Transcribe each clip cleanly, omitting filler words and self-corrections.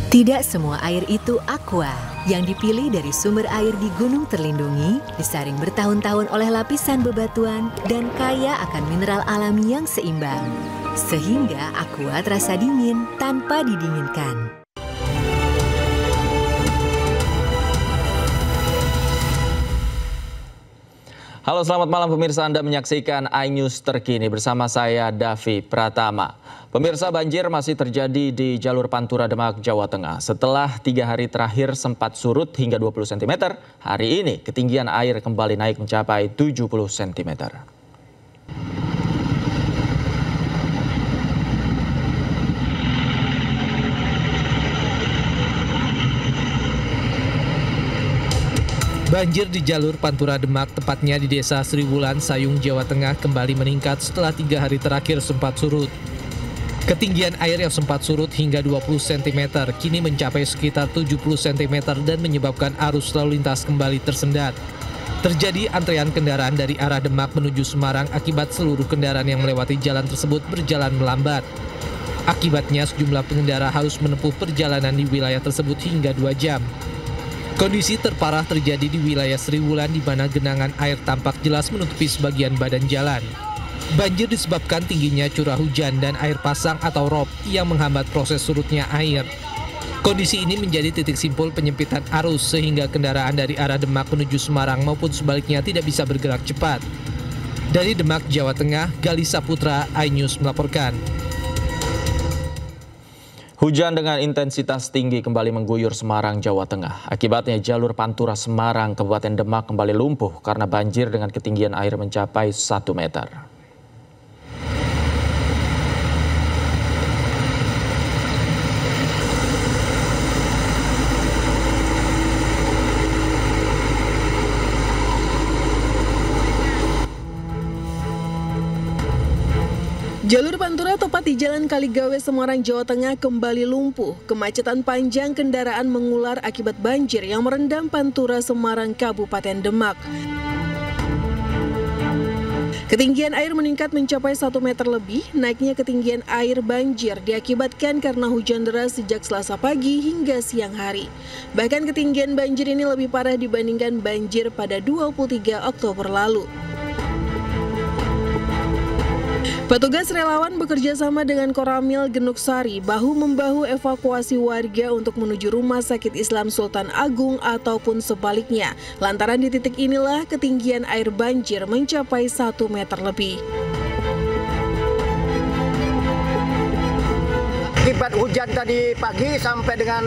Tidak semua air itu aqua. Yang dipilih dari sumber air di gunung terlindungi, disaring bertahun-tahun oleh lapisan bebatuan, dan kaya akan mineral alami yang seimbang. Sehingga aqua terasa dingin tanpa didinginkan. Halo, selamat malam pemirsa, Anda menyaksikan iNews terkini bersama saya Davi Pratama. Pemirsa, banjir masih terjadi di jalur Pantura Demak, Jawa Tengah. Setelah 3 hari terakhir sempat surut hingga 20 cm, hari ini ketinggian air kembali naik mencapai 70 cm. Banjir di jalur Pantura Demak, tepatnya di Desa Sriwulan, Sayung, Jawa Tengah kembali meningkat setelah 3 hari terakhir sempat surut. Ketinggian air yang sempat surut hingga 20 cm kini mencapai sekitar 70 cm dan menyebabkan arus lalu lintas kembali tersendat. Terjadi antrean kendaraan dari arah Demak menuju Semarang akibat seluruh kendaraan yang melewati jalan tersebut berjalan melambat. Akibatnya sejumlah pengendara harus menempuh perjalanan di wilayah tersebut hingga 2 jam. Kondisi terparah terjadi di wilayah Sriwulan di mana genangan air tampak jelas menutupi sebagian badan jalan. Banjir disebabkan tingginya curah hujan dan air pasang atau rop yang menghambat proses surutnya air. Kondisi ini menjadi titik simpul penyempitan arus sehingga kendaraan dari arah Demak menuju Semarang maupun sebaliknya tidak bisa bergerak cepat. Dari Demak, Jawa Tengah, Gali Saputra, iNews melaporkan. Hujan dengan intensitas tinggi kembali mengguyur Semarang, Jawa Tengah. Akibatnya jalur Pantura Semarang, Kabupaten Demak kembali lumpuh karena banjir dengan ketinggian air mencapai 1 meter. Jalur Pantura tepat di Jalan Kaligawe, Semarang, Jawa Tengah kembali lumpuh. Kemacetan panjang kendaraan mengular akibat banjir yang merendam Pantura Semarang, Kabupaten Demak. Ketinggian air meningkat mencapai 1 meter lebih. Naiknya ketinggian air banjir diakibatkan karena hujan deras sejak Selasa pagi hingga siang hari. Bahkan ketinggian banjir ini lebih parah dibandingkan banjir pada 23 Oktober lalu. Petugas relawan bekerja sama dengan Koramil Genuk Sari bahu-membahu evakuasi warga untuk menuju Rumah Sakit Islam Sultan Agung ataupun sebaliknya. Lantaran di titik inilah ketinggian air banjir mencapai 1 meter lebih. Akibat hujan tadi pagi sampai dengan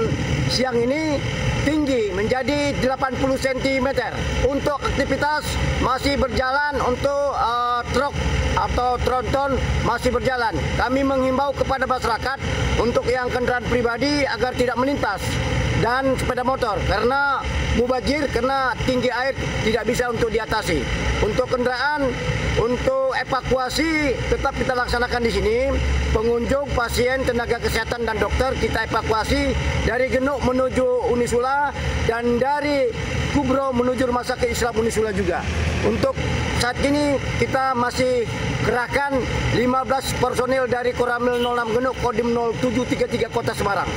siang ini tinggi menjadi 80 cm. Untuk aktivitas masih berjalan, untuk truk atau tronton masih berjalan. Kami menghimbau kepada masyarakat untuk yang kendaraan pribadi agar tidak melintas dan sepeda motor karena mubazir, karena tinggi air tidak bisa untuk diatasi. Untuk kendaraan, untuk evakuasi tetap kita laksanakan di sini. Pengunjung, pasien, tenaga kesehatan dan dokter kita evakuasi dari Genuk menuju Unisula dan dari Kubro menuju Rumah Sakit Islam Unisula juga. Untuk saat ini kita masih kerahkan 15 personil dari Koramil 06 Genuk Kodim 0733 Kota Semarang.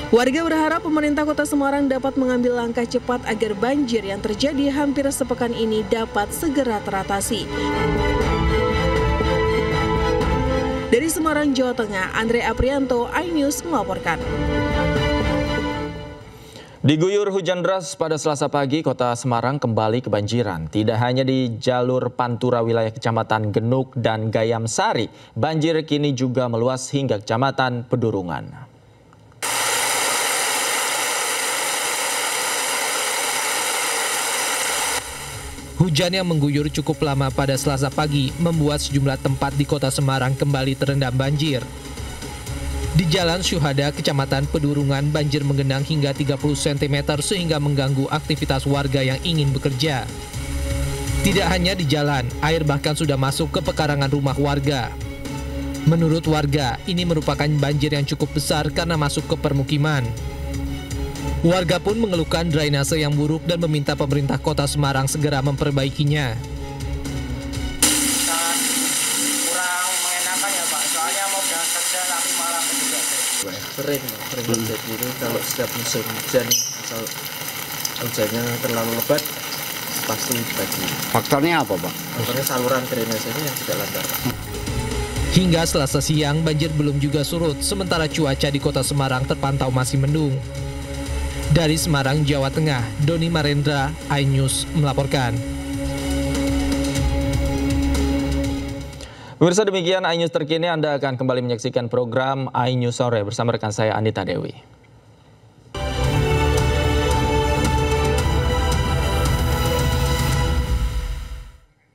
Warga berharap pemerintah Kota Semarang dapat mengambil langkah cepat agar banjir yang terjadi hampir sepekan ini dapat segera teratasi. Dari Semarang, Jawa Tengah, Andre Aprianto, iNews melaporkan. Diguyur hujan deras pada Selasa pagi, Kota Semarang kembali kebanjiran. Tidak hanya di jalur Pantura wilayah Kecamatan Genuk dan Gayam Sari, banjir kini juga meluas hingga Kecamatan Pedurungan. Hujan yang mengguyur cukup lama pada Selasa pagi membuat sejumlah tempat di Kota Semarang kembali terendam banjir. Di Jalan Syuhada, Kecamatan Pedurungan, banjir menggenang hingga 30 cm sehingga mengganggu aktivitas warga yang ingin bekerja. Tidak hanya di jalan, air bahkan sudah masuk ke pekarangan rumah warga. Menurut warga, ini merupakan banjir yang cukup besar karena masuk ke permukiman. Warga pun mengeluhkan drainase yang buruk dan meminta pemerintah Kota Semarang segera memperbaikinya. Sangat kurang mengenakan ya Pak, soalnya mau berangkat kerja tapi malah petugas. Pak? Sering terjadi itu kalau setiap musim hujan, asal hujannya terlalu lebat pasti banjir. Faktornya apa, Pak? Faktornya saluran drainasenya yang tidak lancar. Hingga Selasa siang, banjir belum juga surut, sementara cuaca di kota Semarang terpantau masih mendung. Dari Semarang, Jawa Tengah, Doni Marendra, iNews melaporkan. Pemirsa, demikian iNews terkini. Anda akan kembali menyaksikan program iNews Sore bersama rekan saya Anita Dewi.